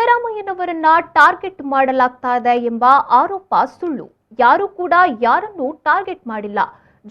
ಸಿದ್ದರಾಮಯ್ಯನವರನ್ನ target ಮಾಡಲಾಗ್ತಾ ಇದೆ ಎಂಬ ಆರೋಪ ಸುಳ್ಳು. ಯಾರು ಕೂಡ ಯಾರನ್ನು ಟಾರ್ಗೆಟ್ ಮಾಡಿಲ್ಲ.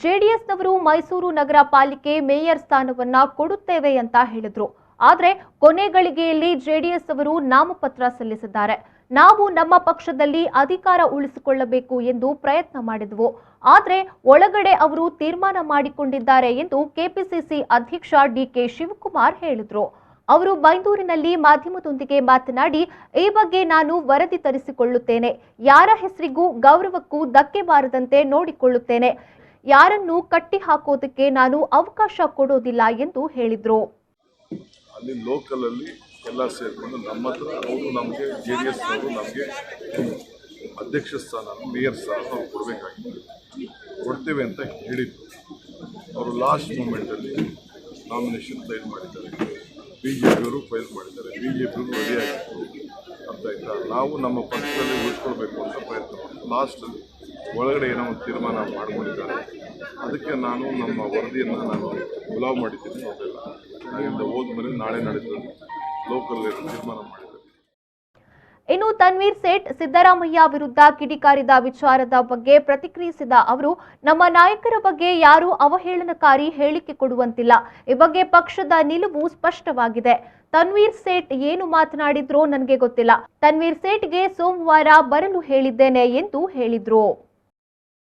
ಜೆಡಿಎಸ್ನವರು ಮೈಸೂರು ನಗರ ಪಾಲಿಕೆ ಮೇಯರ್ ಸ್ಥಾನವನ್ನ ಕೊಡುತ್ತೇವೆ ಅಂತ ಹೇಳಿದ್ರು. ಆದ್ರೆ ಕೊನೆ ಗಳಿಗೆಯಲ್ಲಿ ಜೆಡಿಎಸ್ ಅವರು ನಾಮಪತ್ರ ಸಲ್ಲಿಸಿದ್ದಾರೆ. ನಾವು ನಮ್ಮ ಪಕ್ಷದಲ್ಲಿ ಅಧಿಕಾರ ಉಳಿಸಿಕೊಳ್ಳಬೇಕು ಎಂದು ಪ್ರಯತ್ನ ಮಾಡಿದ್ವು. ಆದ್ರೆ ಒಳಗಡೆ ಅವರು ತೀರ್ಮಾನ ಮಾಡಿಕೊಂಡಿದ್ದಾರೆ ಎಂದು ಕೆಪಿಸಿಸಿ ಅಧ್ಯಕ್ಷ ಡಿಕೆ ಶಿವಕುಮಾರ್ ಹೇಳಿದ್ರು. ಅವರು ಬೈಂದೂರಿನಲ್ಲಿ ಮಾಧ್ಯಮದೊಂದಿಗೆ ಮಾತನಾಡಿ, ಈ ಬಗ್ಗೆ ನಾನು ವರದಿ ತರಿಸಿಕೊಳ್ಳುತ್ತೇನೆ. ಯಾರ ಹೆಸರಿಗೂ ಗೌರವಕ್ಕೂ ಧಕ್ಕೆ ಬಾರದಂತೆ ನೋಡಿಕೊಳ್ಳುತ್ತೇನೆ. ಯಾರನ್ನು ಕಟ್ಟಿ ಹಾಕೋದಕ್ಕೆ ನಾನು ಅವಕಾಶ ಕೊಡೋದಿಲ್ಲ ಎಂದು ಹೇಳಿದ್ರು. ಅಲ್ಲಿ ಲೋಕಲ್ ಅಲ್ಲಿ ಎಲ್ಲ ಸೇರಿಕೊಂಡು ನಮ್ಮ ಹತ್ರ ಅವರು ನಮಗೆ ಜೆಡಿಎಸ್ ಅವರು ನಮಗೆ ಅಧ್ಯಕ್ಷ ಸ್ಥಾನ ಮೇಯರ್ ಸ್ಥಾನ ನಾವು ಕೊಡಬೇಕಾಗಿತ್ತು, ಕೊಡ್ತೇವೆ ಅಂತ ಹೇಳಿದ್ರು. ಅವರು ಲಾಸ್ಟ್ ಮೂಮೆಂಟಲ್ಲಿ ನಾಮಿನೇಷನ್ ಫೈಲ್ ಮಾಡಿದ್ದಾರೆ. ಬಿಜೆಪಿಯವರು ಫೈಲ್ ಮಾಡಿದ್ದಾರೆ. ಬಿಜೆಪಿಯವರು ರೆಡಿಯಾಗಿತ್ತು. ಅರ್ಥ ಆಯ್ತಾ? ನಾವು ನಮ್ಮ ಪಕ್ಷದಲ್ಲಿ ಉಳಿಸ್ಕೊಳ್ಬೇಕು ಅಂತ ಪ್ರಯತ್ನ ಮಾಡ್ತೀವಿ. ಲಾಸ್ಟಲ್ಲಿ ಒಳಗಡೆ ಏನೋ ಒಂದು ತೀರ್ಮಾನ ಮಾಡ್ಕೊಂಡಿದ್ದಾರೆ. ಅದಕ್ಕೆ ನಾನು ನಮ್ಮ ವರದಿಯನ್ನು ನಾನು ಬುಲಾವ್ ಮಾಡಿದ್ದೀನಿ. ನೋಡಿಲ್ಲ, ನಾನಿಂದ ಹೋದ್ಮೇಲೆ ನಾಳೆ ನಡೆದಲ್ಲಿ ಲೋಕಲ್ ತೀರ್ಮಾನ ಮಾಡಿದ್ದಾರೆ. ಇನ್ನು ತನ್ವೀರ್ ಸೇಠ್ ಸಿದ್ದರಾಮಯ್ಯ ವಿರುದ್ಧ ಕಿಡಿಕಾರಿದ ವಿಚಾರದ ಬಗ್ಗೆ ಪ್ರತಿಕ್ರಿಯಿಸಿದ ಅವರು, ನಮ್ಮ ನಾಯಕರ ಬಗ್ಗೆ ಯಾರೂ ಅವಹೇಳನಕಾರಿ ಹೇಳಿಕೆ ಕೊಡುವಂತಿಲ್ಲ. ಈ ಬಗ್ಗೆ ಪಕ್ಷದ ನಿಲುವು ಸ್ಪಷ್ಟವಾಗಿದೆ. ತನ್ವೀರ್ ಸೇಠ್ ಏನು ಮಾತನಾಡಿದ್ರೋ ನನಗೆ ಗೊತ್ತಿಲ್ಲ. ತನ್ವೀರ್ ಸೇಠ್ಗೆ ಸೋಮವಾರ ಬರಲು ಹೇಳಿದ್ದೇನೆ ಎಂದು ಹೇಳಿದ್ರು.